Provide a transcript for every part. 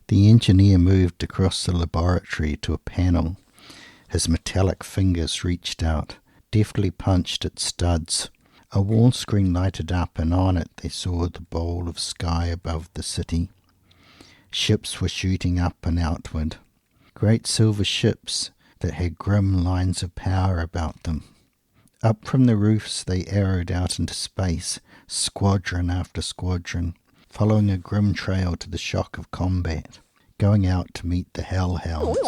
The engineer moved across the laboratory to a panel. His metallic fingers reached out, deftly punched at studs. A wall screen lighted up, and on it they saw the bowl of sky above the city. Ships were shooting up and outward. Great silver ships that had grim lines of power about them. Up from the roofs they arrowed out into space, squadron after squadron, following a grim trail to the shock of combat, going out to meet the hellhounds.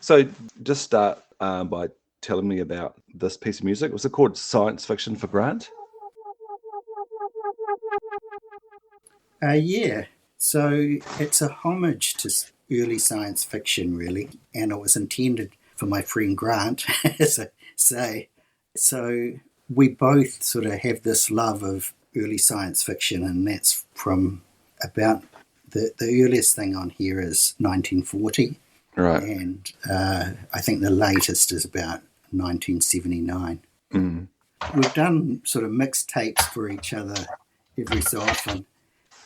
So just start by telling me about this piece of music. Was it called Science Fiction for Grant? Yeah. So it's a homage to early science fiction, really, and it was intended for my friend Grant, as I say. So we both sort of have this love of early science fiction, and that's from about the earliest thing on here is 1940. Right. And I think the latest is about 1979. Mm. We've done sort of mixtapes for each other every so often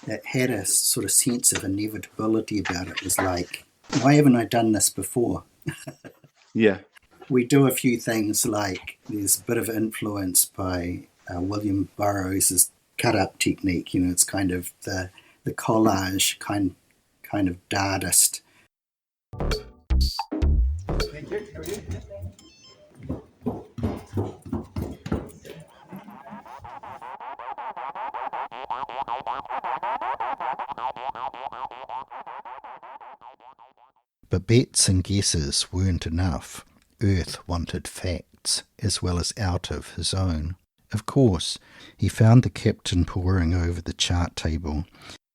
that had a sort of sense of inevitability about it. It was like, why haven't I done this before? Yeah. We do a few things like there's a bit of influence by William Burroughs' cut-up technique. You know, it's kind of the collage kind of Dadaist. But bets and guesses weren't enough. Earth wanted facts, as well as out of his own. Of course, he found the captain poring over the chart table.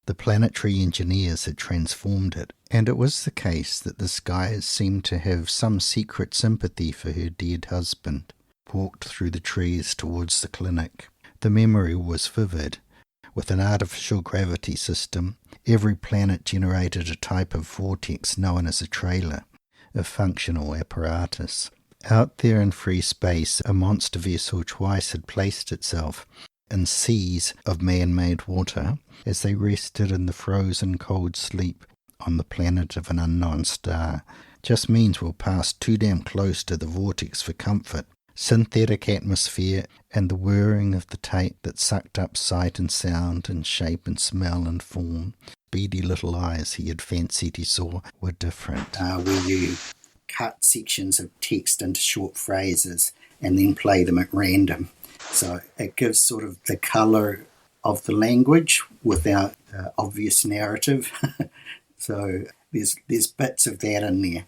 The planetary engineers had transformed it, and it was the case that the skies seemed to have some secret sympathy for her dead husband. Walked through the trees towards the clinic. The memory was vivid. With an artificial gravity system, every planet generated a type of vortex known as a trailer, a functional apparatus. Out there in free space, a monster vessel twice had placed itself in seas of man-made water as they rested in the frozen cold sleep on the planet of an unknown star. Just means we'll pass too damn close to the vortex for comfort. Synthetic atmosphere and the whirring of the tape that sucked up sight and sound and shape and smell and form. Beady little eyes he had fancied he saw were different. Where you cut sections of text into short phrases and then play them at random. So it gives sort of the colour of the language without obvious narrative. So there's bits of that in there.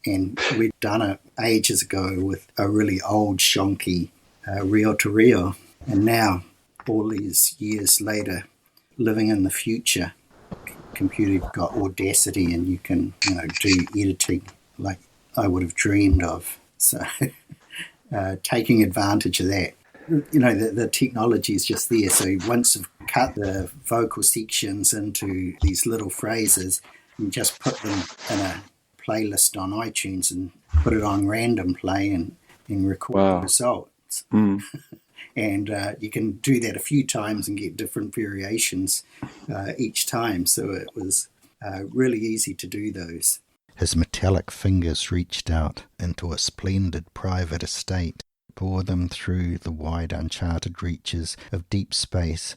And we'd done it ages ago with a really old shonky reel-to-reel. And now, all these years later, living in the future, computer got Audacity and you can, do editing like I would have dreamed of. So taking advantage of that. The technology is just there. So once you've cut the vocal sections into these little phrases, you just put them in a playlist on iTunes and put it on random play and record the results. And you can do that a few times and get different variations each time. So it was really easy to do those. His metallic fingers reached out into a splendid private estate, bore them through the wide uncharted reaches of deep space,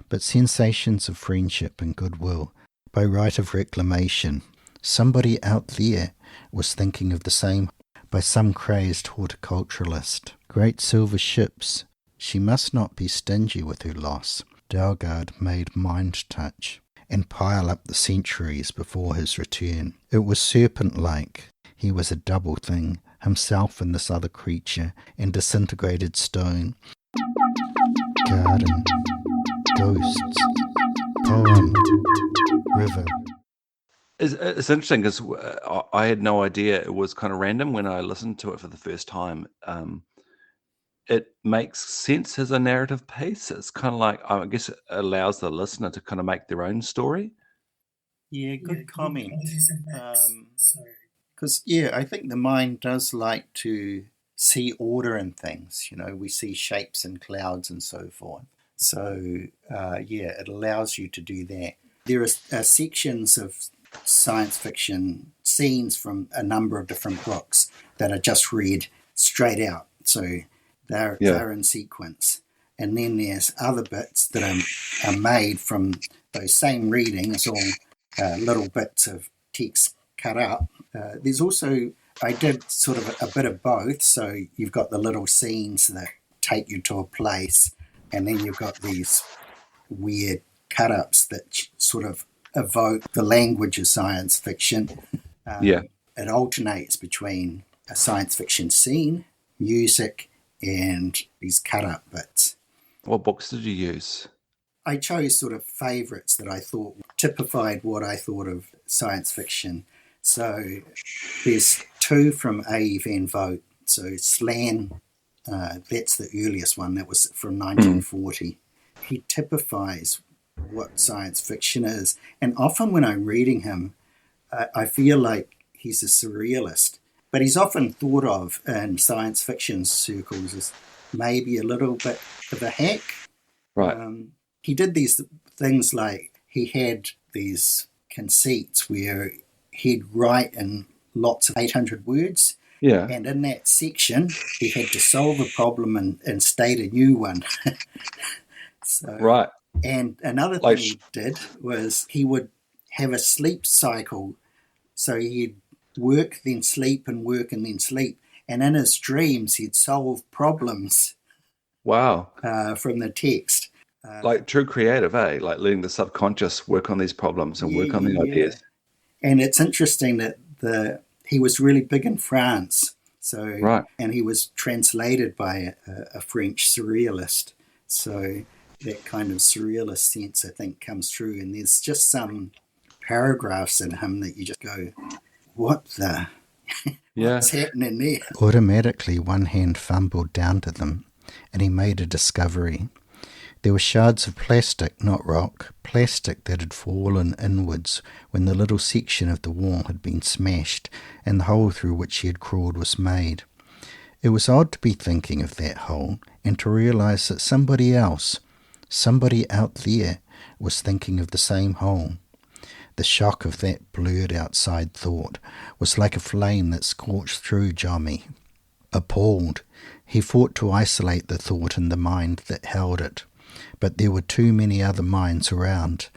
but sensations of friendship and goodwill, by right of reclamation. Somebody out there was thinking of the same, by some crazed horticulturalist. Great silver ships. She must not be stingy with her loss. Dalgard made mind touch, and pile up the centuries before his return. It was serpent-like. He was a double thing, himself and this other creature, and disintegrated stone. Garden, ghosts, poem, river. It's interesting because I had no idea it was kind of random when I listened to it for the first time. It makes sense as a narrative piece. It's kind of like, I guess it allows the listener to kind of make their own story. Yeah, good comment. Because, I think the mind does like to see order in things. We see shapes and clouds and so forth. So, it allows you to do that. There are sections of science fiction scenes from a number of different books that are just read straight out. So they're in sequence. And then there's other bits that are made from those same readings, all little bits of text cut up. There's also, I did sort of a bit of both. So you've got the little scenes that take you to a place, and then you've got these weird cut-ups that sort of evoke the language of science fiction. It alternates between a science fiction scene, music, and these cut-up bits. What books did you use? I chose sort of favourites that I thought typified what I thought of science fiction. So there's two from A. Van Vogt. So Slan, that's the earliest one. That was from 1940. He typifies what science fiction is. And often when I'm reading him, I feel like he's a surrealist. But he's often thought of in science fiction circles as maybe a little bit of a hack. Right. He did these things like he had these conceits where he'd write in lots of 800 words. Yeah. And in that section, he had to solve a problem and state a new one. Right. And another thing he did was he would have a sleep cycle. So he'd work, then sleep, and work, and then sleep. And in his dreams, he'd solve problems. Wow. From the text. Like true creative, eh? Like letting the subconscious work on these problems and work on the ideas. And it's interesting that he was really big in France. So, and he was translated by a French surrealist. So that kind of surrealist sense, I think, comes through. And there's just some paragraphs in him that you just go, what's happening there? Automatically, one hand fumbled down to them, and he made a discovery. There were shards of plastic, not rock, plastic that had fallen inwards when the little section of the wall had been smashed and the hole through which he had crawled was made. It was odd to be thinking of that hole and to realize that somebody else, somebody out there, was thinking of the same hole. The shock of that blurred outside thought was like a flame that scorched through Jommy. Appalled, he fought to isolate the thought in the mind that held it. But there were too many other minds around.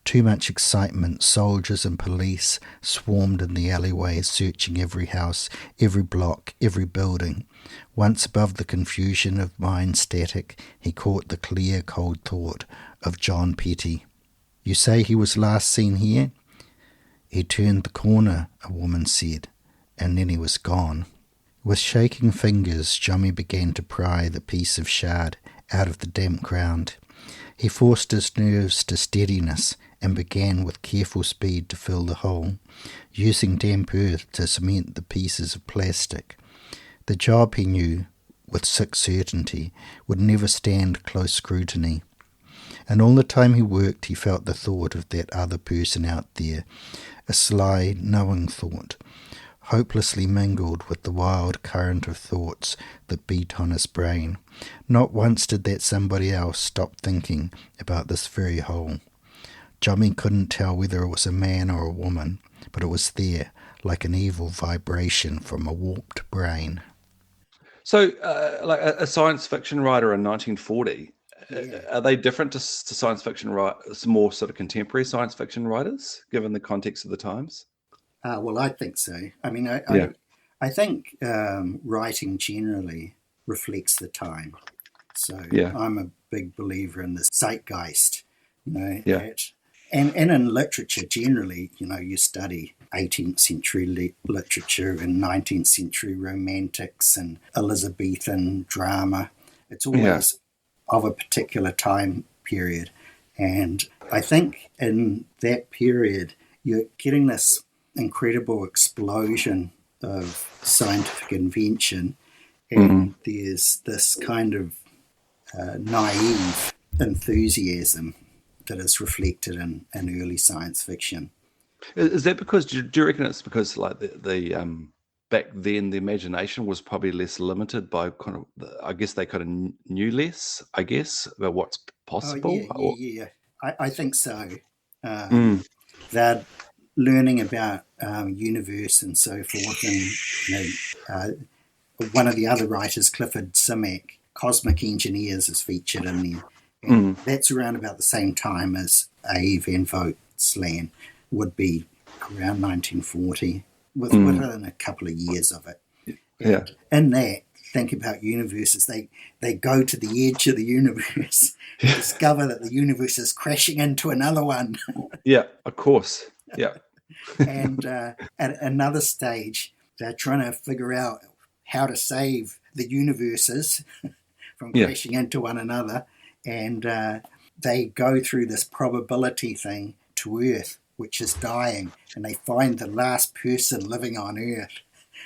Too much excitement. Soldiers and police swarmed in the alleyways, searching every house, every block, every building. Once above the confusion of mind static, he caught the clear, cold thought of John Petty. You say he was last seen here? He turned the corner, a woman said, and then he was gone. With shaking fingers, Jommy began to pry the piece of shard out of the damp ground. He forced his nerves to steadiness and began with careful speed to fill the hole, using damp earth to cement the pieces of plastic. The job, he knew with sick certainty, would never stand close scrutiny. And all the time he worked he felt the thought of that other person out there, a sly, knowing thought, hopelessly mingled with the wild current of thoughts that beat on his brain. Not once did that somebody else stop thinking about this very hole. Jommy couldn't tell whether it was a man or a woman, but it was there, like an evil vibration from a warped brain. So, like a science fiction writer in 1940, are they different to science fiction writers, more sort of contemporary science fiction writers, given the context of the times? Well, I think so. I mean, I think writing generally reflects the time. So I'm a big believer in the zeitgeist, and in literature generally, you study 18th century literature and 19th century romantics and Elizabethan drama. It's always of a particular time period. And I think in that period, you're getting this incredible explosion of scientific invention, and there's this kind of naive enthusiasm that is reflected in early science fiction. Is that because, do you reckon it's because like the back then the imagination was probably less limited by kind of, I guess they kind of knew less, I guess, about what's possible? I think so. They're learning about universe and so forth, and one of the other writers, Clifford Simak, Cosmic Engineers, is featured in there. And that's around about the same time as A. Van Vogt's Land would be, around 1940, within a couple of years of it. And in that, think about universes. They go to the edge of the universe, discover that the universe is crashing into another one. Yeah, of course. Yeah. And at another stage, they're trying to figure out how to save the universes from crashing into one another. And they go through this probability thing to Earth, which is dying, and they find the last person living on Earth.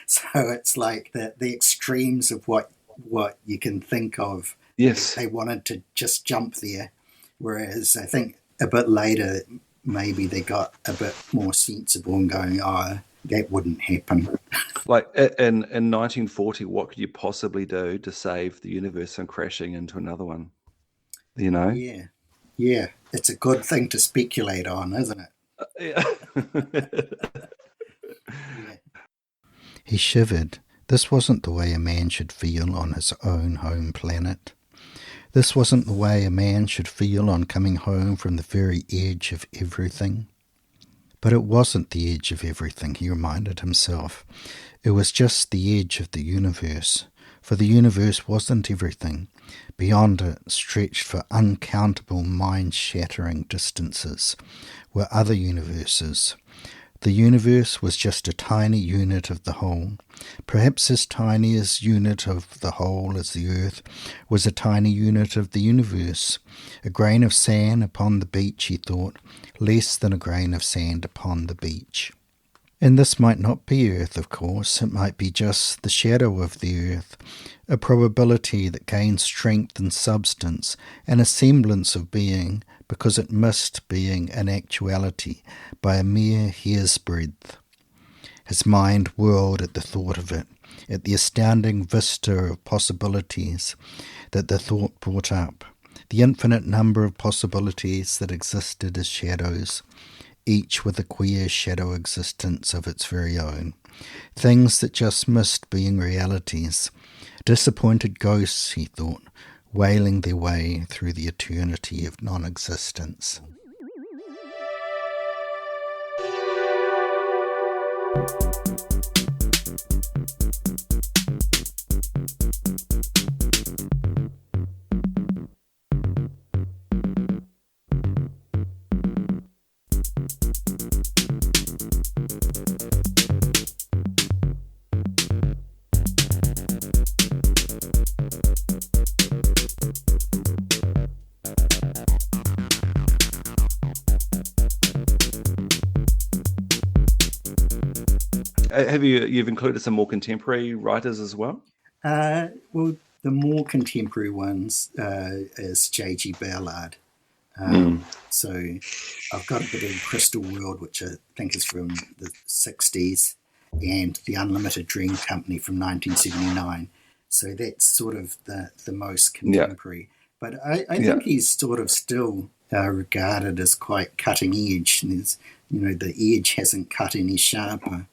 So it's like the extremes of what you can think of. Yes. They wanted to just jump there, whereas I think a bit later maybe they got a bit more sensible and going, that wouldn't happen. Like in 1940, what could you possibly do to save the universe from crashing into another one? Yeah. It's a good thing to speculate on, isn't it? He shivered. This wasn't the way a man should feel on his own home planet. This wasn't the way a man should feel on coming home from the very edge of everything. But it wasn't the edge of everything, he reminded himself. It was just the edge of the universe. For the universe wasn't everything. Beyond it, stretched for uncountable mind-shattering distances, were other universes. The universe was just a tiny unit of the whole. Perhaps as tiny as unit of the whole as the earth was a tiny unit of the universe. A grain of sand upon the beach, he thought, less than a grain of sand upon the beach. And this might not be Earth, of course. It might be just the shadow of the Earth, a probability that gains strength and substance, and a semblance of being, because it missed being in actuality by a mere hair's breadth. His mind whirled at the thought of it, at the astounding vista of possibilities that the thought brought up, the infinite number of possibilities that existed as shadows, each with a queer shadow existence of its very own. Things that just missed being realities. Disappointed ghosts, he thought, wailing their way through the eternity of non-existence. Have you've included some more contemporary writers as well? Well, the more contemporary ones is J.G. Ballard. So I've got a bit of the Crystal World, which I think is from the 60s, and the Unlimited Dream Company from 1979. So that's sort of the most contemporary. But I think he's sort of still regarded as quite cutting edge. There's, the edge hasn't cut any sharper,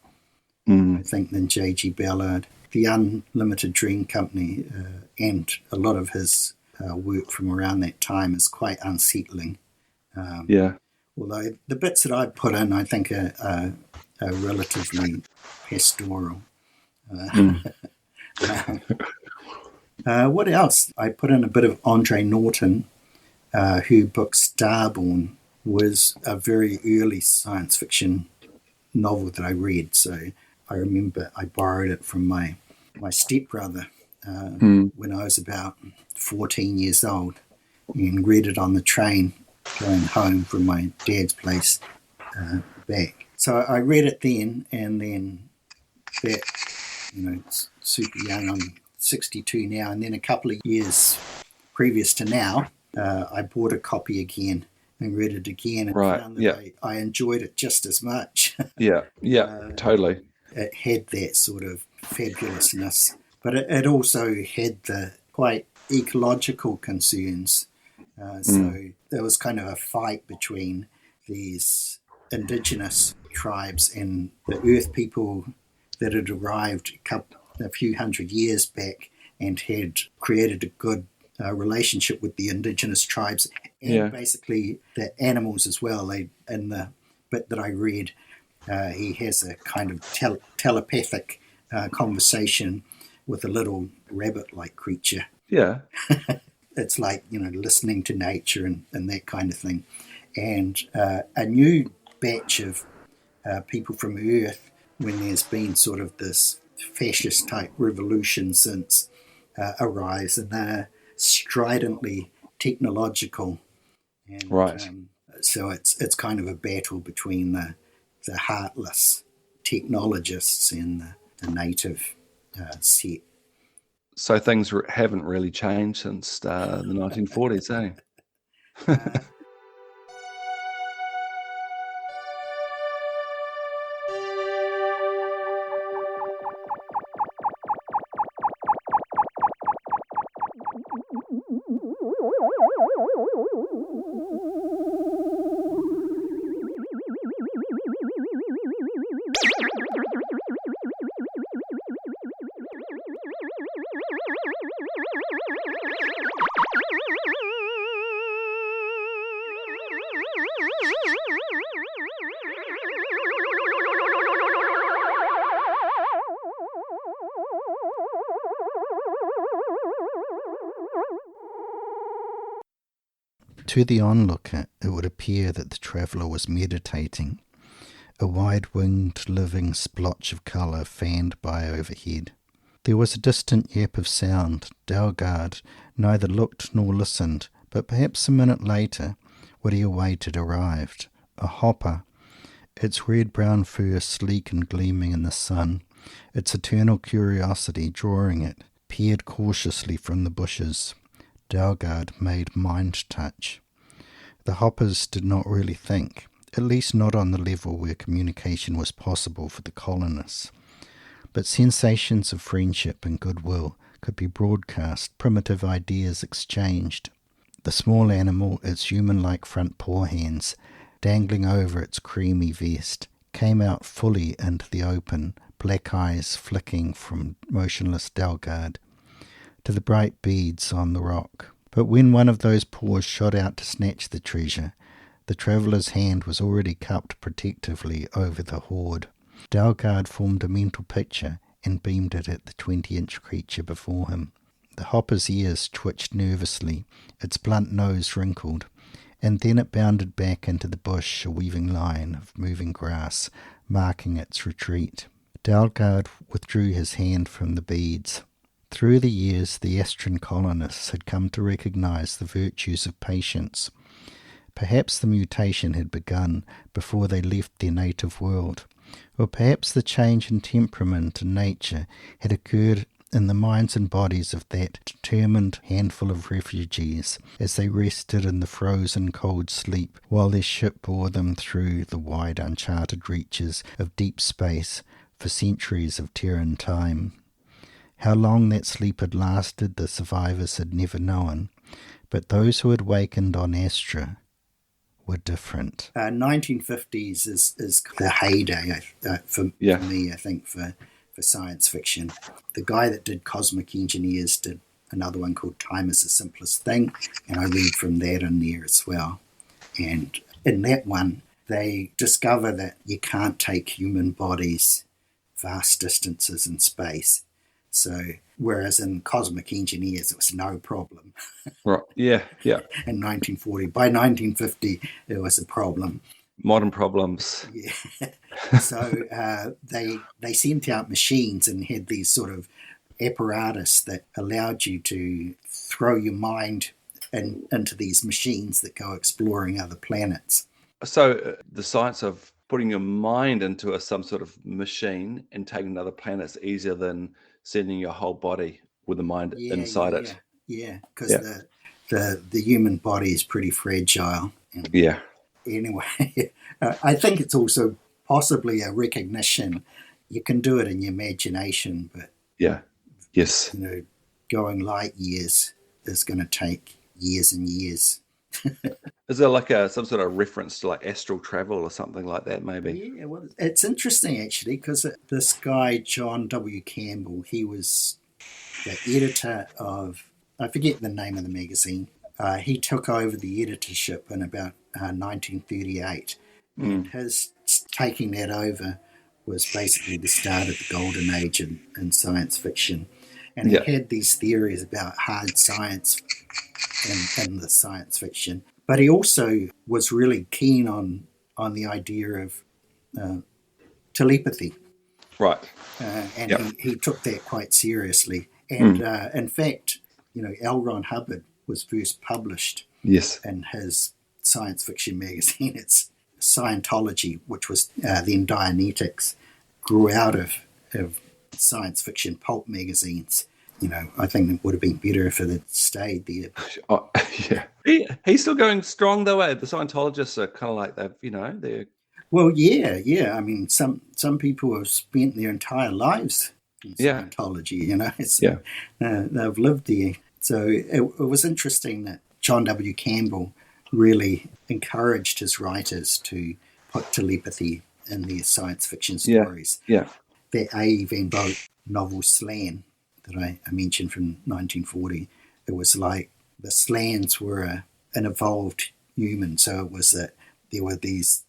I think, than J.G. Ballard. The Unlimited Dream Company and a lot of his work from around that time is quite unsettling. Although the bits that I put in, I think, are relatively pastoral. What else? I put in a bit of Andre Norton, whose book Starborn was a very early science fiction novel that I read. So I remember I borrowed it from my stepbrother when I was about 14 years old, and read it on the train going home from my dad's place back. So I read it then, and then that, super young, I'm 62 now, and then a couple of years previous to now, I bought a copy again and read it again, and found that I enjoyed it just as much. Totally. It had that sort of fabulousness, but it also had the quite ecological concerns. So there was kind of a fight between these indigenous tribes and the earth people that had arrived a few hundred years back and had created a good relationship with the indigenous tribes and basically the animals as well. In the bit that I read, he has a kind of telepathic conversation with a little rabbit-like creature. Yeah. It's like, listening to nature and that kind of thing. And a new batch of people from Earth, when there's been sort of this fascist-type revolution since arise, and they're stridently technological. And, so it's kind of a battle between the heartless technologists and the native set. So things haven't really changed since the 1940s, eh? To the onlooker, it would appear that the traveller was meditating, a wide-winged living splotch of colour fanned by overhead. There was a distant yap of sound. Dalgard neither looked nor listened, but perhaps a minute later what he awaited arrived. A hopper, its red-brown fur sleek and gleaming in the sun, its eternal curiosity drawing it, peered cautiously from the bushes. Dalgard made mind touch. The hoppers did not really think, at least not on the level where communication was possible for the colonists. But sensations of friendship and goodwill could be broadcast, primitive ideas exchanged. The small animal, its human-like front paw hands dangling over its creamy vest, came out fully into the open, black eyes flicking from motionless Dalgard to the bright beads on the rock. But when one of those paws shot out to snatch the treasure, the traveller's hand was already cupped protectively over the hoard. Dalgard formed a mental picture and beamed it at the 20-inch creature before him. The hopper's ears twitched nervously, its blunt nose wrinkled, and then it bounded back into the bush, a weaving line of moving grass marking its retreat. Dalgard withdrew his hand from the beads. Through the years, the Astron colonists had come to recognize the virtues of patience. Perhaps the mutation had begun before they left their native world, Or perhaps the change in temperament and nature had occurred in the minds and bodies of that determined handful of refugees, as they rested in the frozen cold sleep while their ship bore them through the wide uncharted reaches of deep space for centuries of Terran time. How long that sleep had lasted the survivors had never known, but those who had wakened on Astra were different. 1950s is the heyday for me, I think, for science fiction. The guy that did Cosmic Engineers did another one called Time is the Simplest Thing, and I read from that in there as well. And in that one, they discover that you can't take human bodies vast distances in space. So, whereas in Cosmic Engineers, it was no problem. Right. Yeah. Yeah. In 1940, by 1950, it was a problem. Modern problems. Yeah. So they sent out machines and had these sort of apparatus that allowed you to throw your mind into these machines that go exploring other planets. So the science of putting your mind into some sort of machine and taking another planet is easier than sending your whole body with the mind inside it. Yeah, because the human body is pretty fragile. And anyway, I think it's also possibly a recognition. You can do it in your imagination, but going light years is going to take years and years. Is there like some sort of reference to like astral travel or something like that, maybe? Yeah, well, it's interesting actually, because this guy, John W. Campbell, he was the editor of, I forget the name of the magazine. He took over the editorship in about 1938, and his taking that over was basically the start of the golden age in science fiction. And he had these theories about hard science in the science fiction. But he also was really keen on the idea of telepathy. Right. And he took that quite seriously. And in fact, L. Ron Hubbard was first published in his science fiction magazine. It's Scientology, which was then Dianetics, grew out of science fiction pulp magazines. I think it would have been better if it had stayed there. Oh, yeah. He's still going strong, though. The Scientologists are kind of like they're... Well, yeah. I mean, some people have spent their entire lives in Scientology, they've lived there. So it was interesting that John W. Campbell really encouraged his writers to put telepathy in their science fiction stories. Yeah. That A. Van Vogt novel Slan that I mentioned from 1940, it was like the Slans were an evolved human. So it was that there were this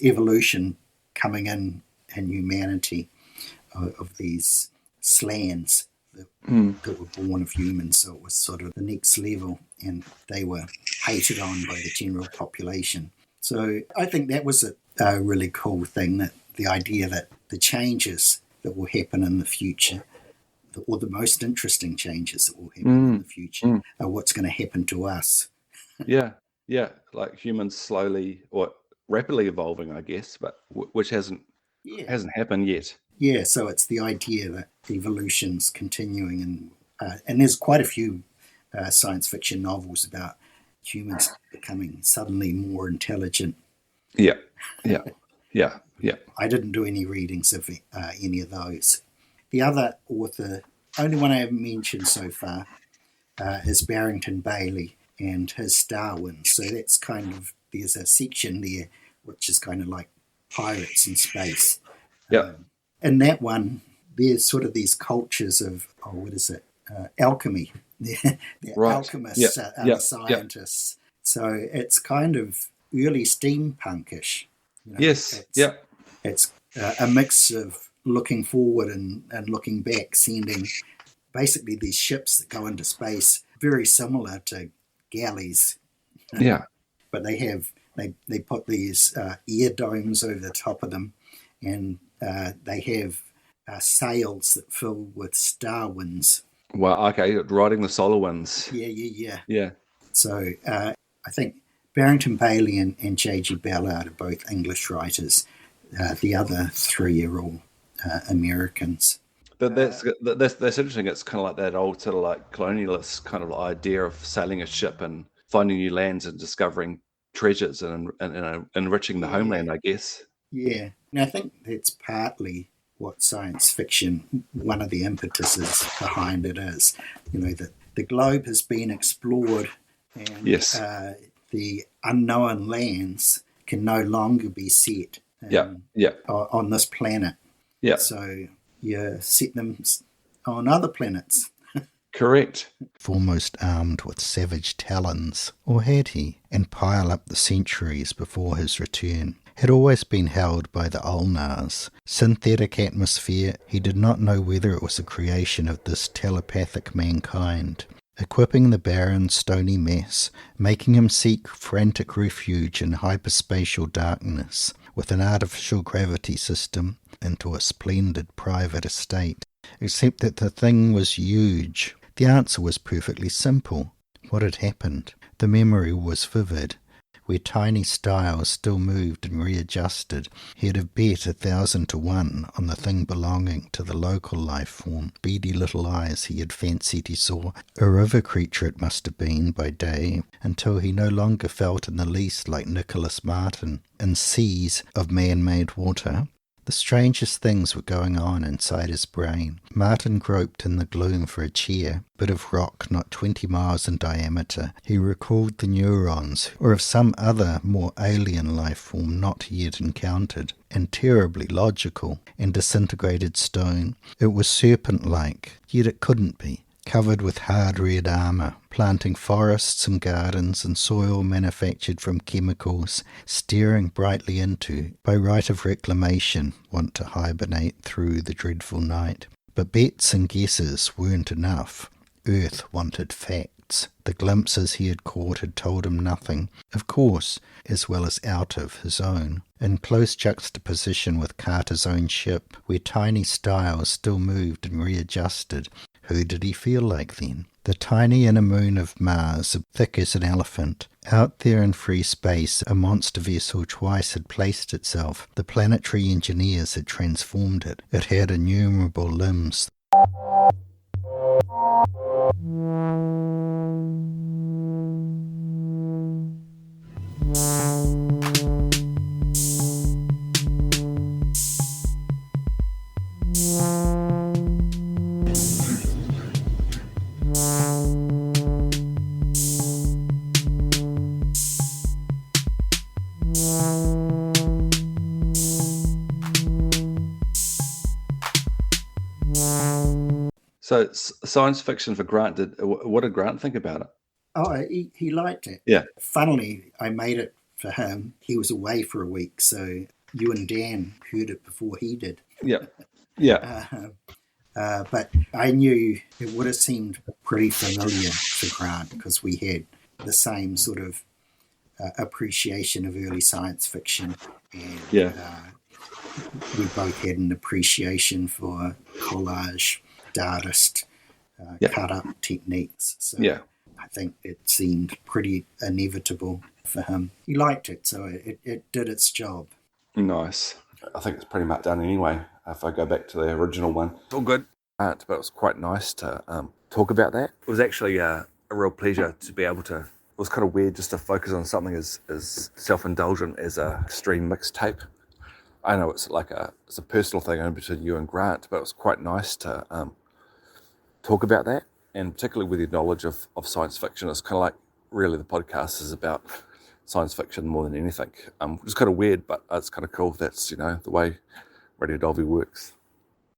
evolution coming in humanity of these Slans that were born of humans. So it was sort of the next level, and they were hated on by the general population. So I think that was a really cool thing, that the idea that the changes that will happen in the future, or the most interesting changes that will happen in the future, are what's going to happen to us. Yeah, like humans slowly or rapidly evolving, I guess, but which hasn't happened yet. Yeah, so it's the idea that evolution's continuing, and there's quite a few science fiction novels about humans becoming suddenly more intelligent. Yeah. I didn't do any readings of any of those. The other author, only one I haven't mentioned so far, is Barrington Bailey and his Star Winds. So that's kind of, there's a section there which is kind of like pirates in space. In that one, there's sort of these cultures of, alchemy. They're alchemists are the scientists. So it's kind of early steampunkish. It's a mix of looking forward and looking back, sending basically these ships that go into space, very similar to galleys. But they put these air domes over the top of them, and they have sails that fill with star winds. Well, okay, riding the solar winds. Yeah. So I think Barrington Bailey and J.G. Ballard are both English writers. the other three are all Americans. That's interesting. It's kind of like that old sort of like colonialist kind of idea of sailing a ship and finding new lands and discovering treasures and enriching the homeland, I guess. Yeah, and I think that's partly what science fiction, one of the impetuses behind it is, that the globe has been explored and Yes. The unknown lands can no longer be set on this planet. Yeah. So you set them on other planets. Correct. Foremost armed with savage talons, or had he, and pile up the centuries before his return, had always been held by the ulnars. Synthetic atmosphere, he did not know whether it was a creation of this telepathic mankind, equipping the barren, stony mass, making him seek frantic refuge in hyperspatial darkness, with an artificial gravity system, into a splendid private estate. Except that the thing was huge. The answer was perfectly simple. What had happened? The memory was vivid. Where tiny styles still moved and readjusted, he'd have bet 1,000 to 1 on the thing belonging to the local life form. Beady little eyes he had fancied he saw. A river creature it must have been by day, until he no longer felt in the least like Nicholas Martin in seas of man-made water. The strangest things were going on inside his brain. Martin groped in the gloom for a chair, bit of rock not 20 miles in diameter. He recalled the neurons, or of some other, more alien life form not yet encountered, and terribly logical, and disintegrated stone. It was serpent-like, yet it couldn't be. Covered with hard red armour, planting forests and gardens and soil manufactured from chemicals, staring brightly into, by right of reclamation, want to hibernate through the dreadful night. But bets and guesses weren't enough. Earth wanted facts. The glimpses he had caught had told him nothing, of course, as well as out of his own. In close juxtaposition with Carter's own ship, where tiny styles still moved and readjusted, who did he feel like then? The tiny inner moon of Mars, thick as an elephant. Out there in free space, a monster vessel twice had placed itself. The planetary engineers had transformed it. It had innumerable limbs. So science fiction for Grant. What did Grant think about it? Oh, he liked it. Yeah. Funnily, I made it for him. He was away for a week, so you and Dan heard it before he did. Yeah. Yeah. But I knew it would have seemed pretty familiar to Grant because we had the same sort of appreciation of early science fiction, and we both had an appreciation for collage, Dadaist, cut-up techniques. So I think it seemed pretty inevitable for him. He liked it, so it did its job. Nice. I think it's pretty much done anyway, if I go back to the original one. It's all good, but it was quite nice to talk about that. It was actually a real pleasure to be able to... It was kind of weird just to focus on something as self-indulgent as a stream mixtape. I know it's a personal thing only between you and Grant, but it was quite nice to talk about that, and particularly with your knowledge of science fiction. It's kind of like, really, the podcast is about science fiction more than anything. Which is kind of weird, but it's kind of cool. That's, the way Radio Dolby works.